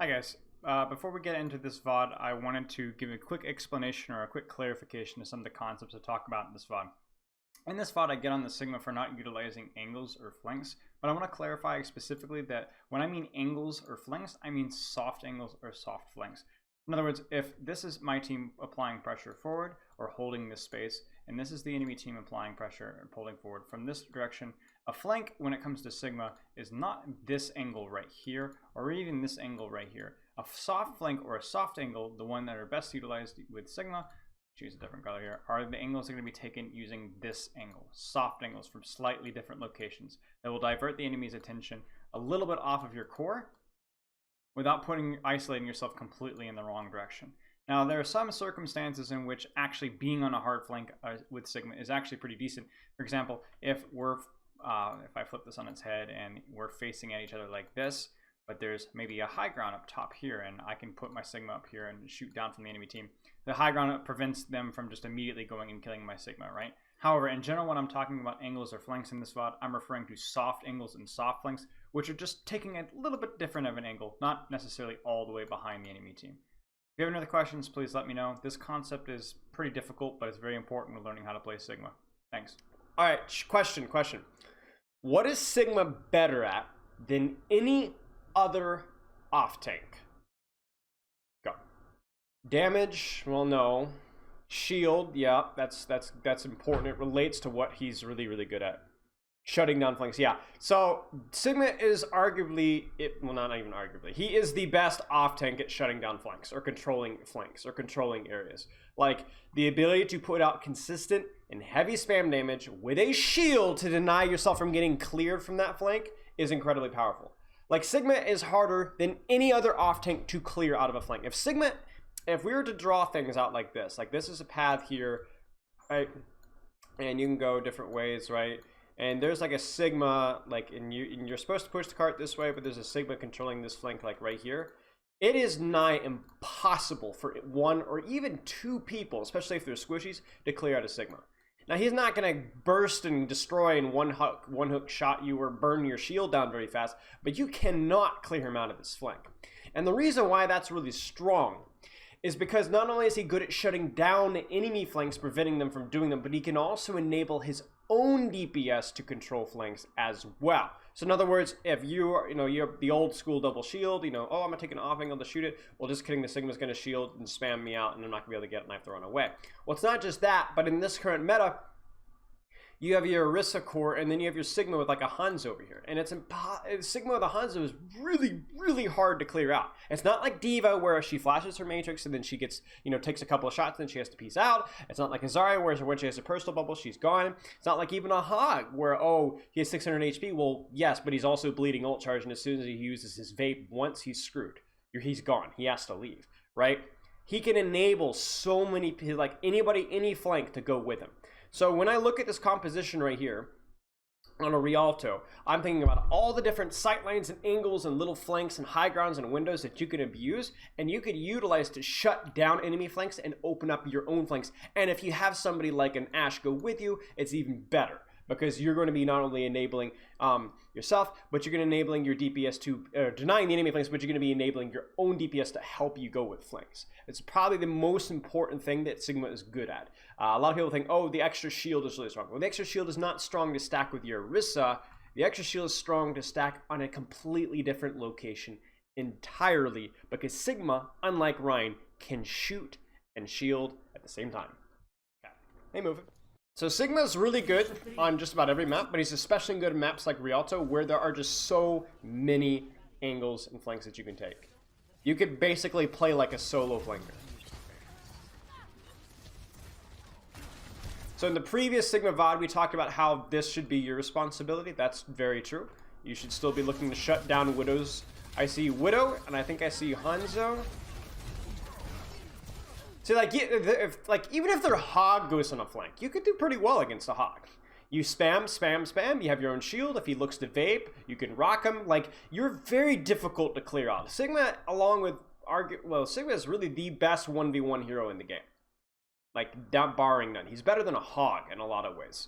Hi guys, before we get into this VOD, I wanted to give a quick explanation or a quick clarification of some of the concepts I talk about in this VOD. In this VOD, I get on the Sigma for not utilizing angles or flanks, but I want to clarify specifically that when I mean angles or flanks, I mean soft angles or soft flanks. In other words, if this is my team applying pressure forward or holding this space, and this is the enemy team applying pressure and pulling forward from this direction, a flank, when it comes to Sigma, is not this angle right here, or even this angle right here. A soft flank or a soft angle, the one that are best utilized with Sigma, choose a different color here, are the angles that are going to be taken using this angle. Soft angles from slightly different locations that will divert the enemy's attention a little bit off of your core without isolating yourself completely in the wrong direction. Now, there are some circumstances in which actually being on a hard flank with Sigma is actually pretty decent. For example, if I flip this on its head and we're facing at each other like this, but there's maybe a high ground up top here, and I can put my Sigma up here and shoot down from the enemy team. The high ground prevents them from just immediately going and killing my Sigma, right? However, in general, when I'm talking about angles or flanks in this VOD, I'm referring to soft angles and soft flanks, which are just taking a little bit different of an angle, not necessarily all the way behind the enemy team. If you have any other questions, please let me know. This concept is pretty difficult, but it's very important when learning how to play Sigma. Thanks. All right, question. What is Sigma better at than any other off tank? Go. Damage, well, no. Shield, yeah, that's important. It relates to what he's really good at. Shutting down flanks, yeah. So Sigma is arguably, well, not even arguably, he is the best off tank at shutting down flanks or controlling areas. Like the ability to put out consistent and heavy spam damage with a shield to deny yourself from getting cleared from that flank is incredibly powerful. Like Sigma is harder than any other off tank to clear out of a flank. If we were to draw things out like this is a path here, right? And you can go different ways, right? And there's like a Sigma, and you're supposed to push the cart this way, but there's a Sigma controlling this flank like right here. It is nigh impossible for one or even two people, especially if they're squishies, to clear out a Sigma. Now, he's not going to burst and destroy in one hook shot you or burn your shield down very fast, but you cannot clear him out of this flank. And the reason why that's really strong is because not only is he good at shutting down enemy flanks, preventing them from doing them, but he can also enable his own DPS to control flanks as well. So in other words, if you have the old school double shield, oh, I'm gonna take an off angle to shoot it. Well, just kidding, the Sigma's gonna shield and spam me out, and I'm not gonna be able to get a knife to run away. Well, it's not just that, but in this current meta, you have your Orisa core, and then you have your Sigma with like a Hanzo over here. And Sigma with a Hanzo is really hard to clear out. It's not like D.Va where she flashes her Matrix and then she gets, takes a couple of shots and then she has to peace out. It's not like a Zarya where when she has a personal bubble, she's gone. It's not like even a Hog where, oh, he has 600 HP. Well, yes, but he's also bleeding ult charge, and as soon as he uses his vape once, he's screwed. He's gone. He has to leave, right? He can enable so many, like any flank to go with him. So when I look at this composition right here on a Rialto, I'm thinking about all the different sightlines and angles and little flanks and high grounds and windows that you can abuse and you could utilize to shut down enemy flanks and open up your own flanks. And if you have somebody like an Ashe go with you, it's even better, because you're going to be not only enabling yourself, but you're going to enabling your DPS to, denying the enemy flanks, but you're going to be enabling your own DPS to help you go with flanks. It's probably the most important thing that Sigma is good at. A lot of people think, oh, the extra shield is really strong. Well, the extra shield is not strong to stack with your Orisa. The extra shield is strong to stack on a completely different location entirely, because Sigma, unlike Ryan, can shoot and shield at the same time. Okay, they move it. So Sigma is really good on just about every map, but he's especially good at maps like Rialto, where there are just so many angles and flanks that you can take. You could basically play like a solo flanker. So in the previous Sigma VOD, we talked about how this should be your responsibility. That's very true. You should still be looking to shut down Widows. I see Widow, and I think I see Hanzo. So even if their Hog goes on a flank, you could do pretty well against a Hog. You spam, you have your own shield. If he looks to vape, you can rock him. Like, you're very difficult to clear out. Sigma, along with Sigma is really the best 1v1 hero in the game. Like, barring none. He's better than a Hog in a lot of ways.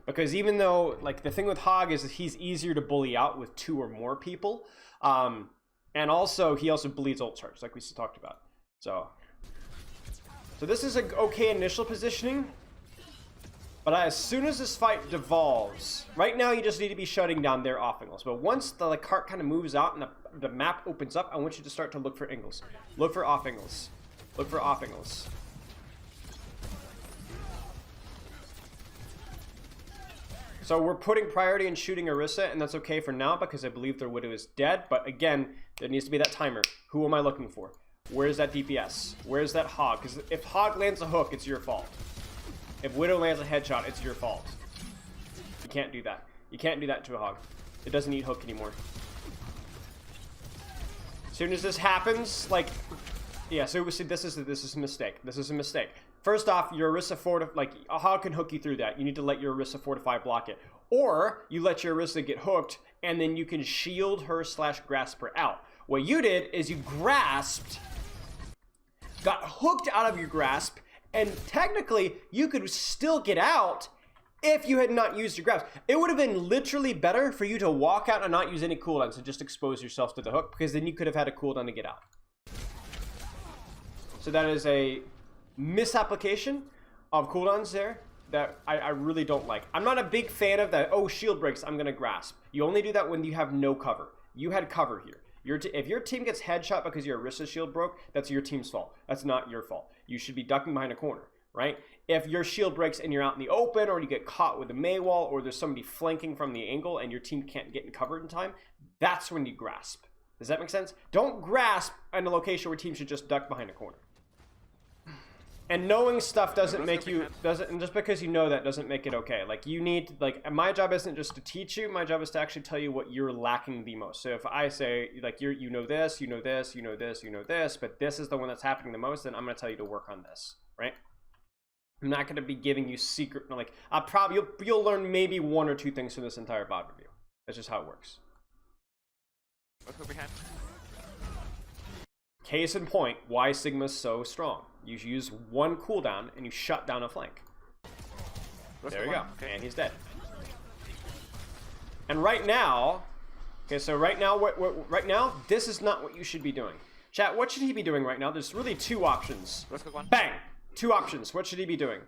Because even though, like, the thing with Hog is that he's easier to bully out with 2 or more people. And also, he also bleeds ult charge, like we talked about. So this is a okay initial positioning. But as soon as this fight devolves, right now you just need to be shutting down their off angles. But once the cart kind of moves out and the map opens up, I want you to start to look for angles. Look for off angles. Look for off angles. So we're putting priority in shooting Orisa, and that's okay for now because I believe their Widow is dead. But again, there needs to be that timer. Who am I looking for? Where's that DPS? Where's that Hog? Because if Hog lands a hook, it's your fault. If Widow lands a headshot, it's your fault. You can't do that. You can't do that to a Hog. It doesn't need hook anymore. As soon as this happens, like, yeah. So this is a mistake. This is a mistake. First off, your Orisa a Hog can hook you through that. You need to let your Orisa fortify block it, or you let your Orisa get hooked, and then you can shield her / grasp her out. What you did is you grasped, got hooked out of your grasp. And technically, you could still get out if you had not used your grasp. It would have been literally better for you to walk out and not use any cooldowns and just expose yourself to the hook, because then you could have had a cooldown to get out. So that is a misapplication of cooldowns there that I really don't like. I'm not a big fan of that, oh, shield breaks, I'm going to grasp. You only do that when you have no cover. You had cover here. If your team gets headshot because your Orisa shield broke, that's your team's fault. That's not your fault. You should be ducking behind a corner, right? If your shield breaks and you're out in the open, or you get caught with a Mei wall, or there's somebody flanking from the angle and your team can't get covered in time, that's when you grasp. Does that make sense? Don't grasp in a location where teams should just duck behind a corner. And knowing stuff doesn't make you, and just because you know that doesn't make it okay. Like, you need, like, my job isn't just to teach you, my job is to actually tell you what you're lacking the most. So if I say, like, you know this, you know this, you know this, you know this, but this is the one that's happening the most, then I'm going to tell you to work on this, right? I'm not going to be giving you secret, like, you'll learn maybe 1 or 2 things from this entire bot review. That's just how it works. Let's go behind. Case in point, why Sigma's so strong. You use 1 cooldown and you shut down a flank. There you go. Okay. And he's dead. And right now, okay, so right now, right now, this is not what you should be doing. Chat, what should he be doing right now? There's really 2 options. Bang! 2 options. What should he be doing?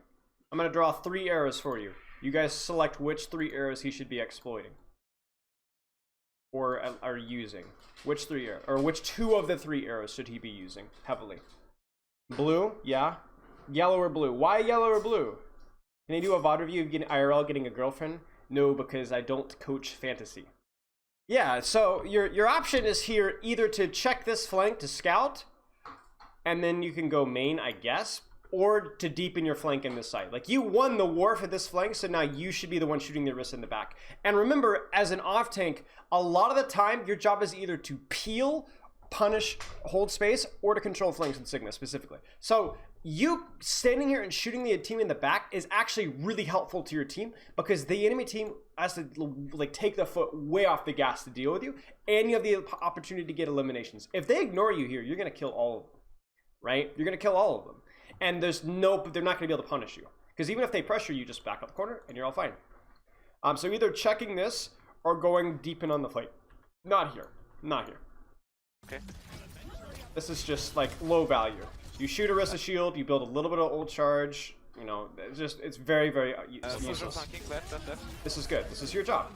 I'm gonna draw 3 arrows for you. You guys select which 3 arrows he should be exploiting. Or are using. Which 3 arrows, or which 2 of the 3 arrows should he be using heavily? Blue, yeah. Yellow or blue? Why yellow or blue? Can I do a VOD review of IRL getting a girlfriend? No, because I don't coach fantasy. Yeah, so your option is here either to check this flank to scout, and then you can go main, I guess, or to deepen your flank in this side. Like, you won the war for this flank, so now you should be the one shooting the Orisa in the back. And remember, as an off tank, a lot of the time, your job is either to peel, punish, hold space, or to control flanks in Sigma specifically. So you standing here and shooting the team in the back is actually really helpful to your team, because the enemy team has to, like, take the foot way off the gas to deal with you, and you have the opportunity to get eliminations. If they ignore you here, you're going to kill all of them, right? You're going to kill all of them. And they're not going to be able to punish you. Because even if they pressure you, just back up the corner and you're all fine. So either checking this or going deep in on the fight. Not here. Not here. Okay. This is just like low value. You shoot Orisa shield, you build a little bit of ult charge. You know, it's very, very useless. This is good. This is your job.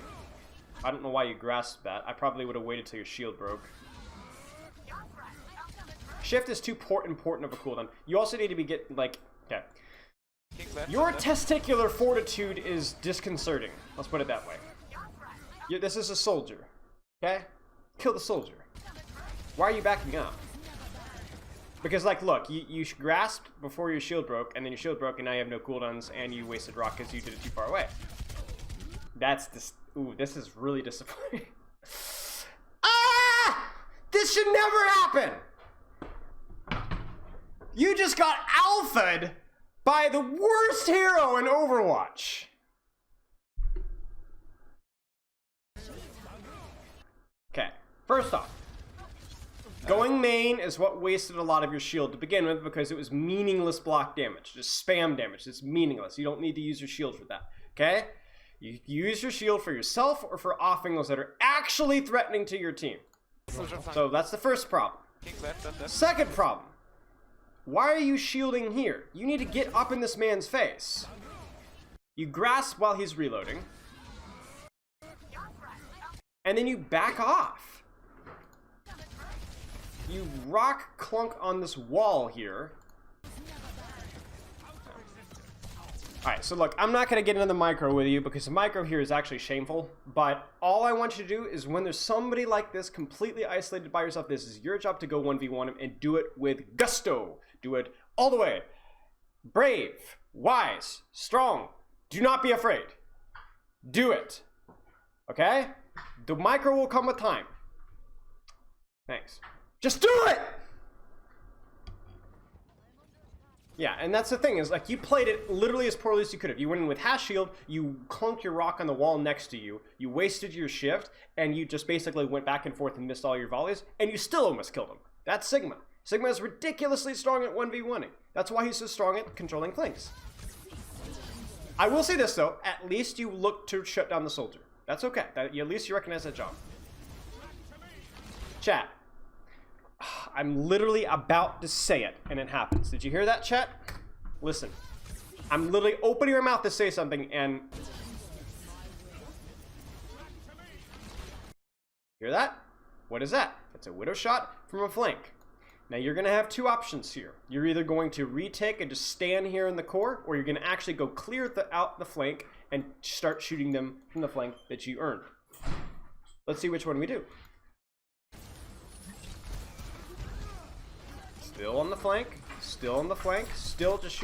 I don't know why you grasped that. I probably would have waited till your shield broke. Shift is too important of a cooldown. You also need to be okay. Your testicular fortitude is disconcerting. Let's put it that way. This is a soldier. Okay? Kill the soldier. Why are you backing up? Because, like, look, you grasped before your shield broke, and then your shield broke, and now you have no cooldowns, and you wasted rock because you did it too far away. Ooh, this is really disappointing. Ah! This should never happen! You just got alpha'd by the worst hero in Overwatch. Okay, first off, going main is what wasted a lot of your shield to begin with, because it was meaningless block damage, just spam damage. It's meaningless. You don't need to use your shield for that, okay? You use your shield for yourself or for off angles that are actually threatening to your team. So that's the first problem. King left. Second problem. Why are you shielding here? You need to get up in this man's face. You grasp while he's reloading. And then you back off. You rock clunk on this wall here. Alright, so look, I'm not going to get into the micro with you because the micro here is actually shameful, but all I want you to do is when there's somebody like this completely isolated by yourself, this is your job to go 1v1 him and do it with gusto. Do it all the way. Brave, wise, strong. Do not be afraid. Do it. Okay? The micro will come with time. Thanks. Just do it! Yeah, and that's the thing, is like you played it literally as poorly as you could have. You went in with Hash Shield, you clunked your rock on the wall next to you, you wasted your shift, and you just basically went back and forth and missed all your volleys, and you still almost killed him. That's Sigma. Sigma is ridiculously strong at 1v1ing. That's why he's so strong at controlling flanks. I will say this though, at least you look to shut down the soldier. That's okay. At least you recognize that job. Chat. I'm literally about to say it, and it happens. Did you hear that, chat? Listen. I'm literally opening my mouth to say something, and... Hear that? What is that? It's a widow shot from a flank. Now, you're going to have two options here. You're either going to retake and just stand here in the core, or you're going to actually go clear out the flank and start shooting them from the flank that you earned. Let's see which one we do. Still on the flank, still on the flank, still just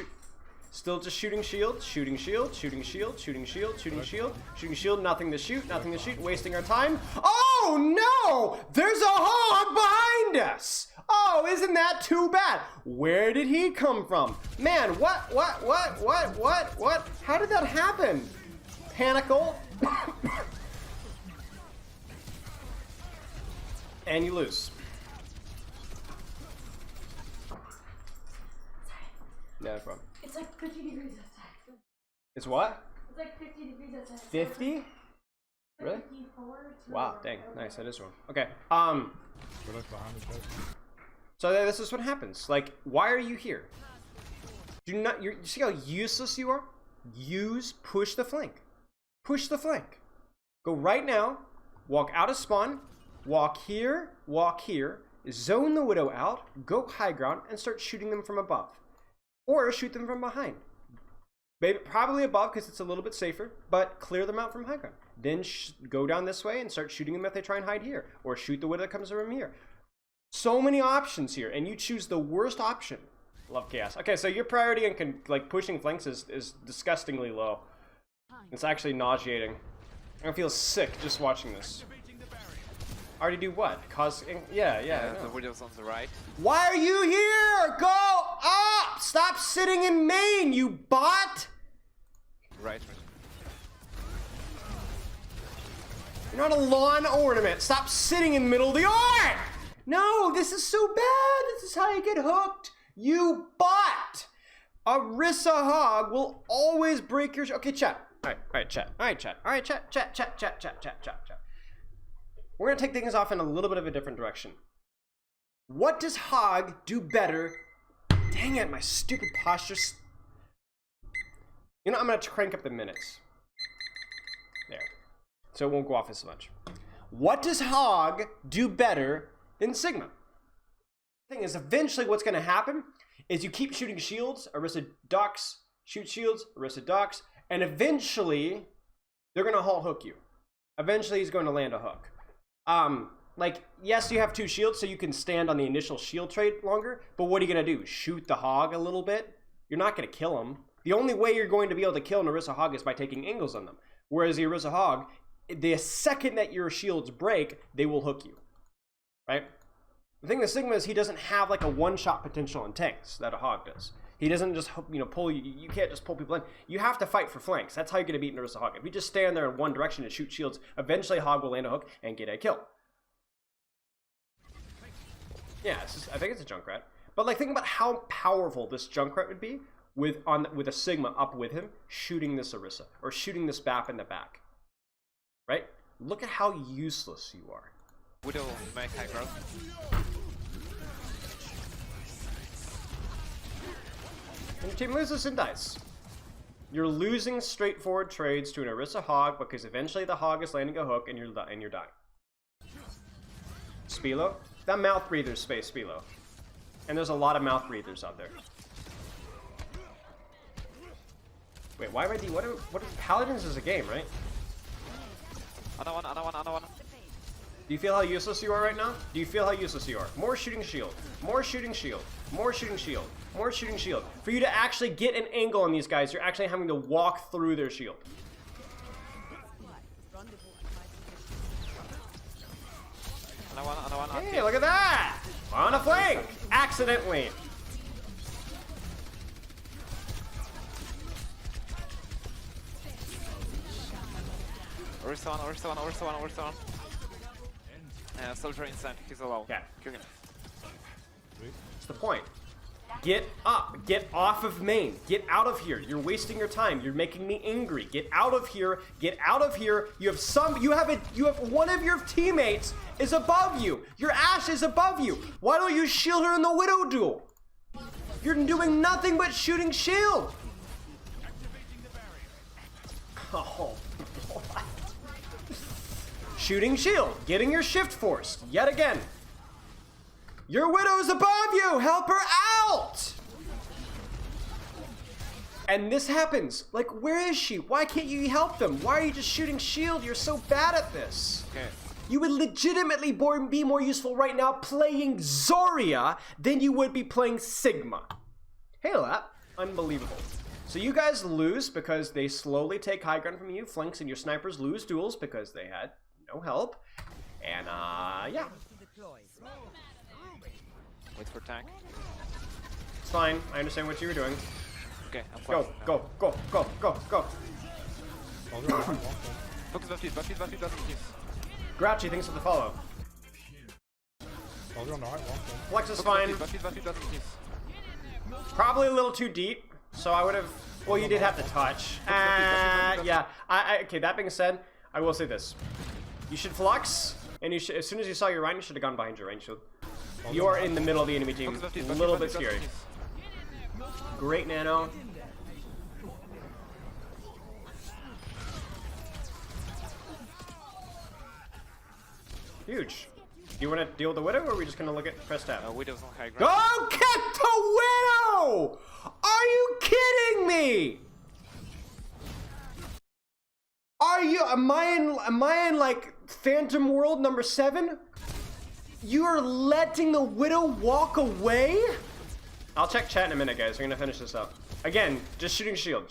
shooting shield, shooting shield, shooting shield, shooting shield, shooting shield, shooting shield, nothing to shoot, wasting our time. Oh no! There's a hog behind us! Oh, isn't that too bad? Where did he come from? Man, what? How did that happen? Panicle. And you lose. No problem. It's like 50 degrees outside. It's what? It's like 50 degrees outside. 50? Really? 54. Wow, dang, nice, that is wrong. Okay, so this is what happens. Like, why are you here? You see how useless you are? Push the flank. Push the flank. Go right now, walk out of spawn, walk here, zone the widow out, go high ground, and start shooting them from above. Or shoot them from behind. Maybe, probably above because it's a little bit safer, but clear them out from high ground. Then go down this way and start shooting them if they try and hide here. Or shoot the widow that comes from here. So many options here, and you choose the worst option. Love chaos. Okay, so your priority in like pushing flanks is disgustingly low. It's actually nauseating. I feel sick just watching this. Already do what? Yeah. The widow's on the right. Why are you here? Go up! Stop sitting in main, you bot! Right. You're not a lawn ornament. Stop sitting in the middle of the yard! No, this is so bad. This is how you get hooked. You bot! Arissa Hog will always break your... Okay, chat. Alright, chat. We're going to take things off in a little bit of a different direction. What does Hog do better? Dang it, my stupid posture. You know, I'm going to crank up the minutes. There. So it won't go off as much. What does Hog do better than Sigma? The thing is, eventually what's going to happen is you keep shooting shields, Arissa ducks, shoot shields, Arissa ducks, and eventually they're going to halt hook you. Eventually he's going to land a hook. Like, yes, you have two shields, so you can stand on the initial shield trade longer, but what are you going to do? Shoot the hog a little bit? You're not going to kill him. The only way you're going to be able to kill an Arissa hog is by taking angles on them. Whereas the Arissa hog, the second that your shields break, they will hook you. Right? The thing with Sigma is he doesn't have like a one-shot potential in tanks that a hog does. He doesn't just, pull you. You can't just pull people in. You have to fight for flanks. That's how you're going to beat an Arissa hog. If you just stand there in one direction and shoot shields, eventually hog will land a hook and get a kill. Yeah, I think it's a Junkrat. But like, think about how powerful this Junkrat would be with a Sigma up with him, shooting this Arissa or shooting this BAP in the back. Right? Look at how useless you are. Widow make high ground. And your team loses and dies. You're losing straightforward trades to an Orisa Hog because eventually the Hog is landing a hook and you're dying. Spilo? That mouth breather's space Spilo. And there's a lot of mouth breathers out there. Wait, why am I what Paladins is a game, right? Another one. Do you feel how useless you are right now? Do you feel how useless you are? More shooting shield. More shooting shield. More shooting shield. More shooting shield. For you to actually get an angle on these guys, you're actually having to walk through their shield. Another one. Hey, look at that! On a flank! Accidentally. Orisa one. Soldier inside, he's alone. Okay. Kill him. That's the point. Get up. Get off of main. Get out of here. You're wasting your time. You're making me angry. Get out of here. Get out of here. You have one of your teammates is above you. Your Ashe is above you. Why don't you shield her in the Widow duel? You're doing nothing but shooting shield. Oh. Shooting shield, getting your shift forced, yet again. Your Widow's above you, help her out! And this happens. Like, where is she? Why can't you help them? Why are you just shooting shield? You're so bad at this. Okay. You would legitimately be more useful right now playing Zarya than you would be playing Sigma. Hail that. Unbelievable. So you guys lose because they slowly take high ground from you, flanks, and your snipers lose duels because they had no help. And, yeah. Wait for tank. It's fine. I understand what you were doing. Okay, I'm Go, flashing now. go. Focus Baptiste. Grouchy, thanks for the follow. Flex is fine. Baptiste. Probably a little too deep, so I would have... Well, you did have to touch. Yeah. Okay, that being said, I will say this. You should flux, and you should, as soon as you saw your Rhine, you should have gone behind your range shield. You are in the middle of the enemy team. A little bit scary. Great nano. Huge. Do you want to deal with the Widow, or are we just going to look at press tab? Widow's on high ground. Go get the Widow! Are you kidding me? Are you? Am I in like Phantom World number 7? You are letting the Widow walk away? I'll check chat in a minute, guys. We're gonna finish this up. Again, just shooting shield.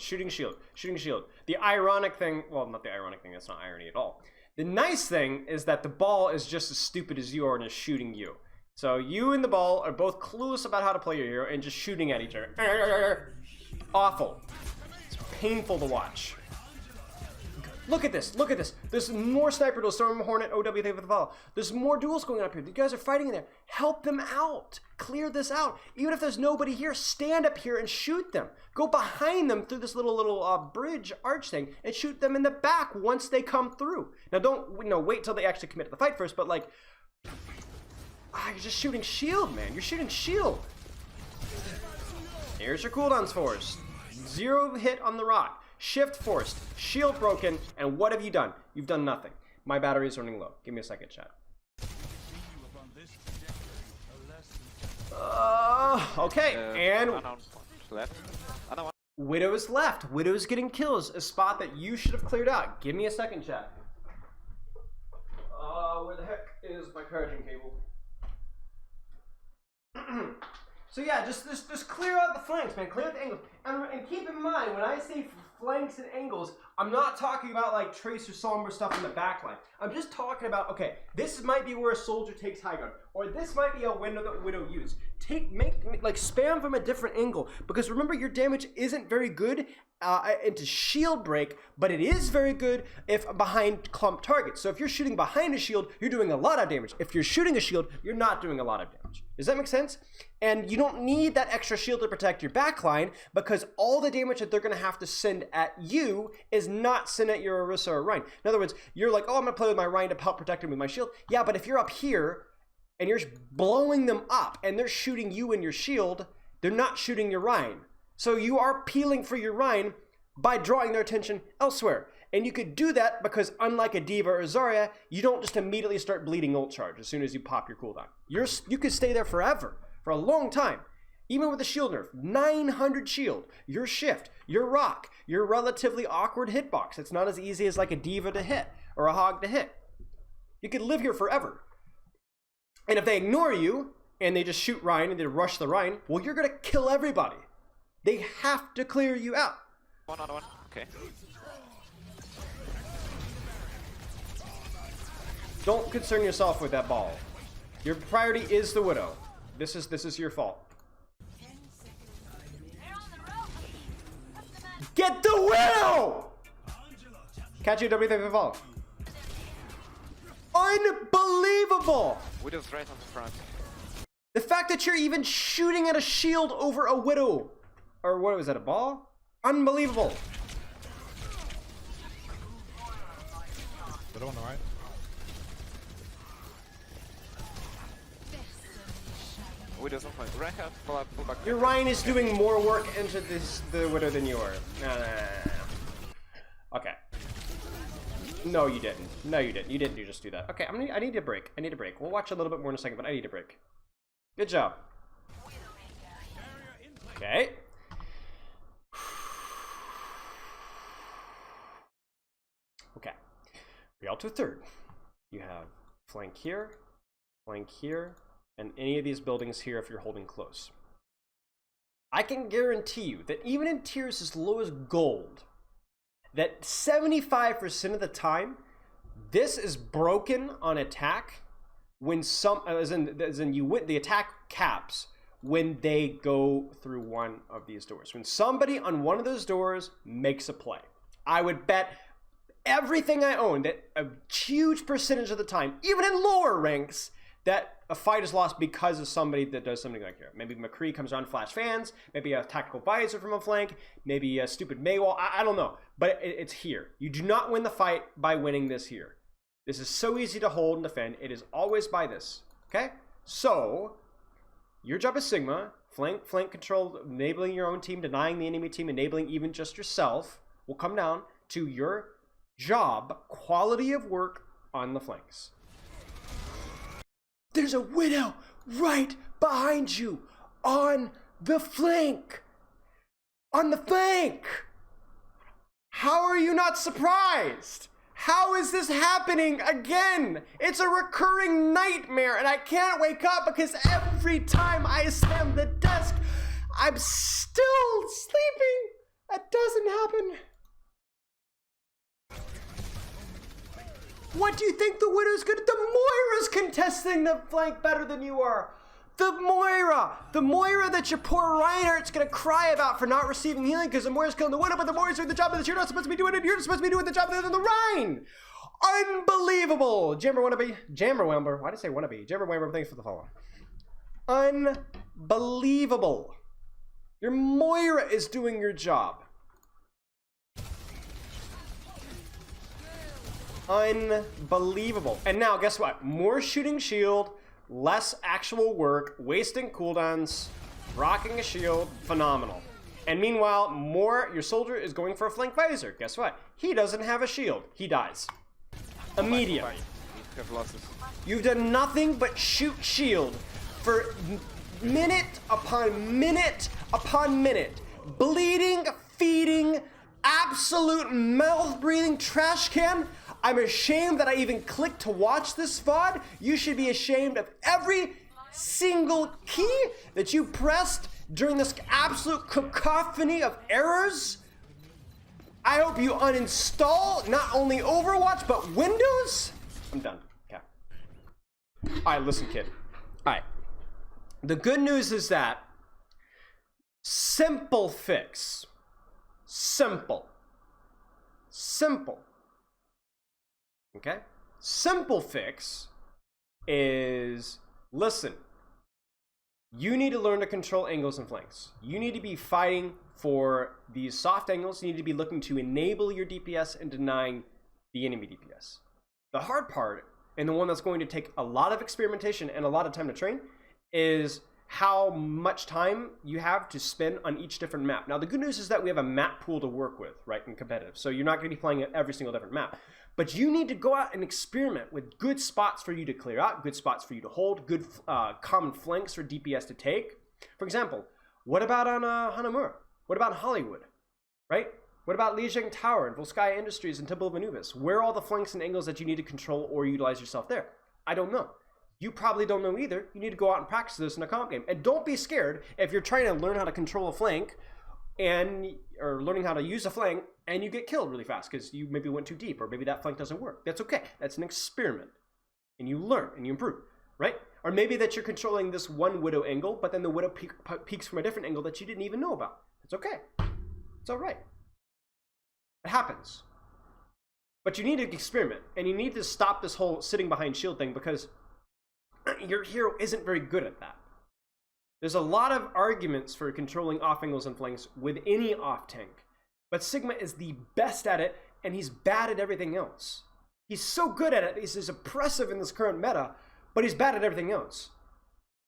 The ironic thing, well, not the ironic thing, that's not irony at all. The nice thing is that the ball is just as stupid as you are and is shooting you. So you and the ball are both clueless about how to play your hero and just shooting at each other. Awful. It's painful to watch. Look at this. There's more sniper duels. Storm Hornet, OW, thank you for the follow. There's more duels going on up here. You guys are fighting in there. Help them out. Clear this out. Even if there's nobody here, stand up here and shoot them. Go behind them through this little bridge arch thing and shoot them in the back once they come through. Now don't wait till they actually commit to the fight first, but like, you're just shooting shield, man. You're shooting shield. Here's your cooldowns forced. 0 hit on the rock. Shift forced, shield broken, and what have you done? You've done nothing. My battery is running low. Give me a second, chat. Okay, and Widow is left. Widow is getting kills, a spot that you should have cleared out. Give me a second, chat. Where the heck is my charging cable? So yeah, just clear out the flanks, man. Clear out the angles. And keep in mind, when I say flanks and angles, I'm not talking about like Tracer Sombra stuff in the backline. I'm just talking about, okay, this might be where a soldier takes high ground, or this might be a window that Widow used. Like spam from a different angle, because remember, your damage isn't very good into shield break, but it is very good if behind clump targets. So if you're shooting behind a shield, you're doing a lot of damage. If you're shooting a shield, you're not doing a lot of damage. Does that make sense? And you don't need that extra shield to protect your backline, because all the damage that they're going to have to send at you is is not sent at your Orisa or Rhine. In other words, you're like, oh, I'm going to play with my Rhine to help protect him with my shield. Yeah, but if you're up here and you're blowing them up and they're shooting you and your shield, they're not shooting your Rhine. So you are peeling for your Rhine by drawing their attention elsewhere. And you could do that because unlike a Diva or Zarya, you don't just immediately start bleeding ult charge as soon as you pop your cooldown. You could stay there forever, for a long time. Even with the shield nerf, 900 shield, your shift, your rock, your relatively awkward hitbox. It's not as easy as like a Diva to hit or a Hog to hit. You could live here forever. And if they ignore you and they just shoot Rhine and they rush the Rhine, well, you're going to kill everybody. They have to clear you out. One on one. Okay. Don't concern yourself with that ball. Your priority is the Widow. This is your fault. Get the Widow! Catch you, W3 fall. Unbelievable! Widow's right on the front. The fact that you're even shooting at a shield over a Widow. Or what was that, a ball? Unbelievable. Widow on the right. Widow's on point. Rank out, pull back. Your Ryan is doing more work into the Widow than you are. No. Okay. No, you didn't. No, you didn't. You didn't just do that. Okay, I need a break. I need a break. We'll watch a little bit more in a second, but I need a break. Good job. Okay. Okay. We all to a third. You have flank here, and any of these buildings here if you're holding close. I can guarantee you that even in tiers as low as gold, that 75% of the time, this is broken on attack when as in you win, the attack caps when they go through one of these doors. When somebody on one of those doors makes a play. I would bet everything I own that a huge percentage of the time, even in lower ranks, that a fight is lost because of somebody that does something like here. Maybe McCree comes around, flash fans, maybe a tactical visor from a flank, maybe a stupid Maywall, I don't know. But it's here. You do not win the fight by winning this here. This is so easy to hold and defend. It is always by this, okay? So, your job is Sigma, flank control, enabling your own team, denying the enemy team, enabling even just yourself, will come down to your job, quality of work on the flanks. There's a Widow right behind you on the flank. On the flank. How are you not surprised? How is this happening again? It's a recurring nightmare and I can't wake up because every time I slam the desk, I'm still sleeping. That doesn't happen. What do you think the Widow's gonna do? The Moira's contesting the flank better than you are. The Moira that your poor Reinhardt's gonna cry about for not receiving healing because the Moira's killing the Widow, but the Moira's doing the job that you're not supposed to be doing, and you're supposed to be doing the job of the Rhine. Unbelievable. Jammer Wamber, why did I say wannabe? Jammer Wamber, thanks for the follow. Unbelievable. Your Moira is doing your job. Unbelievable. And now, guess what? More shooting shield, less actual work, wasting cooldowns, rocking a shield, phenomenal. And meanwhile, your soldier is going for a flank visor. Guess what? He doesn't have a shield. He dies. Immediately. You have losses. You've done nothing but shoot shield for minute upon minute upon minute. Bleeding, feeding, absolute mouth-breathing trash can. I'm ashamed that I even clicked to watch this VOD. You should be ashamed of every single key that you pressed during this absolute cacophony of errors. I hope you uninstall not only Overwatch, but Windows. I'm done. Okay. All right, listen, kid. All right. The good news is that simple fix. Simple. Okay? Simple fix is, listen, You need to learn to control angles and flanks. You need to be fighting for these soft angles. You need to be looking to enable your DPS and denying the enemy DPS. The hard part, and the one that's going to take a lot of experimentation and a lot of time to train, is how much time you have to spend on each different map. Now, the good news is that we have a map pool to work with, right, in competitive. So you're not going to be playing at every single different map. But you need to go out and experiment with good spots for you to clear out, good spots for you to hold, good common flanks for DPS to take. For example, what about on Hanamura? What about Hollywood, right? What about Lijiang Tower and Volskaya Industries and Temple of Anubis? Where are all the flanks and angles that you need to control or utilize yourself there? I don't know. You probably don't know either. You need to go out and practice this in a comp game. And don't be scared if you're trying to learn how to control a flank or learning how to use a flank and you get killed really fast because you maybe went too deep or maybe that flank doesn't work. That's okay. That's an experiment. And you learn and you improve, right? Or maybe that you're controlling this one Widow angle, but then the Widow peeks from a different angle that you didn't even know about. It's okay. It's all right. It happens. But you need to experiment, and you need to stop this whole sitting behind shield thing because your hero isn't very good at that. There's a lot of arguments for controlling off angles and flanks with any off tank, but Sigma is the best at it, and he's bad at everything else. He's so good at it, he's oppressive in this current meta, but he's bad at everything else.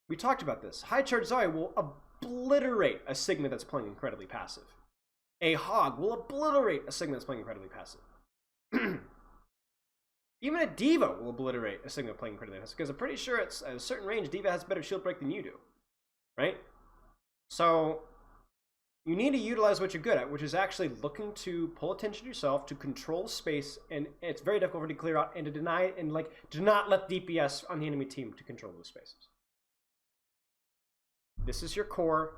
We talked about this. High Charge Zarya will obliterate a Sigma that's playing incredibly passive. A Hog will obliterate a Sigma that's playing incredibly passive. Even a Diva will obliterate a Sigma playing incredibly passive, because I'm pretty sure at a certain range, Diva has better shield break than you do. Right? So, you need to utilize what you're good at, which is actually looking to pull attention to yourself, to control space, and it's very difficult for you to clear out, and to deny, and do not let DPS on the enemy team to control those spaces. This is your core.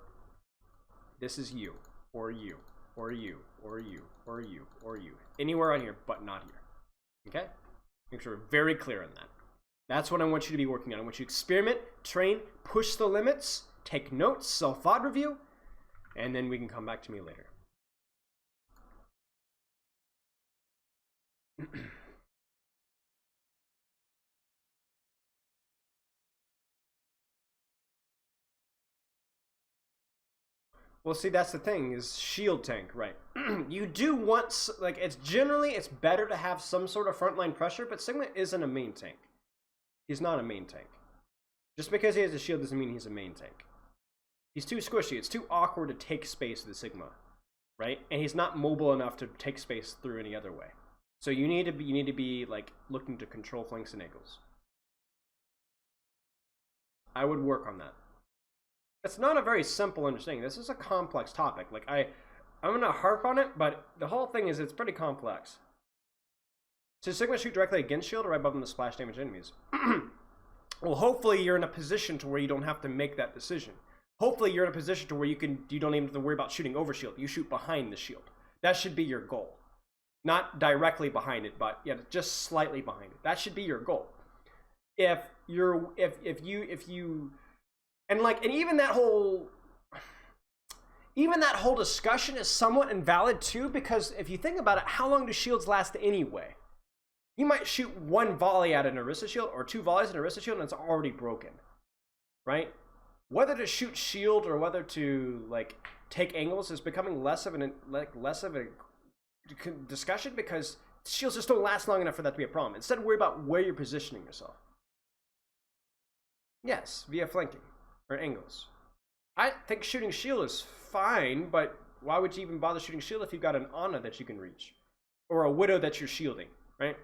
This is you, or you, or you, or you, or you, or you. Anywhere on here, but not here. Okay? Make sure we're very clear on that. That's what I want you to be working on. I want you to experiment, train, push the limits, take notes, self-VOD review, and then we can come back to me later. Well, see, that's the thing, is shield tank, right? You do want, like, it's better to have some sort of frontline pressure, but Sigma isn't a main tank. He's not a main tank. Just because he has a shield doesn't mean he's a main tank. He's too squishy. It's too awkward to take space with Sigma, right? And he's not mobile enough to take space through any other way. So you need to be like looking to control flanks and angles. I would work on that. It's not a very simple understanding. This is a complex topic. Like I'm gonna harp on it, but the whole thing is it's pretty complex. So Sigma shoot directly against shield or right above them to splash damage enemies? Well, hopefully you're in a position to where you don't have to make that decision. Hopefully you're in a position to where you don't even have to worry about shooting over shield. You shoot behind the shield. That should be your goal. Not directly behind it, but yeah, just slightly behind it. That should be your goal. And even that whole discussion is somewhat invalid too, because if you think about it, how long do shields last anyway? You might shoot one volley at an Orisa shield or two volleys at an Orisa shield and it's already broken, right? Whether to shoot shield or whether to like take angles is becoming less of a discussion, because shields just don't last long enough for that to be a problem. Instead, worry about where you're positioning yourself. Yes, via flanking or angles. I think shooting shield is fine, but why would you even bother shooting shield if you've got an Ana that you can reach? Or a Widow that you're shielding, right?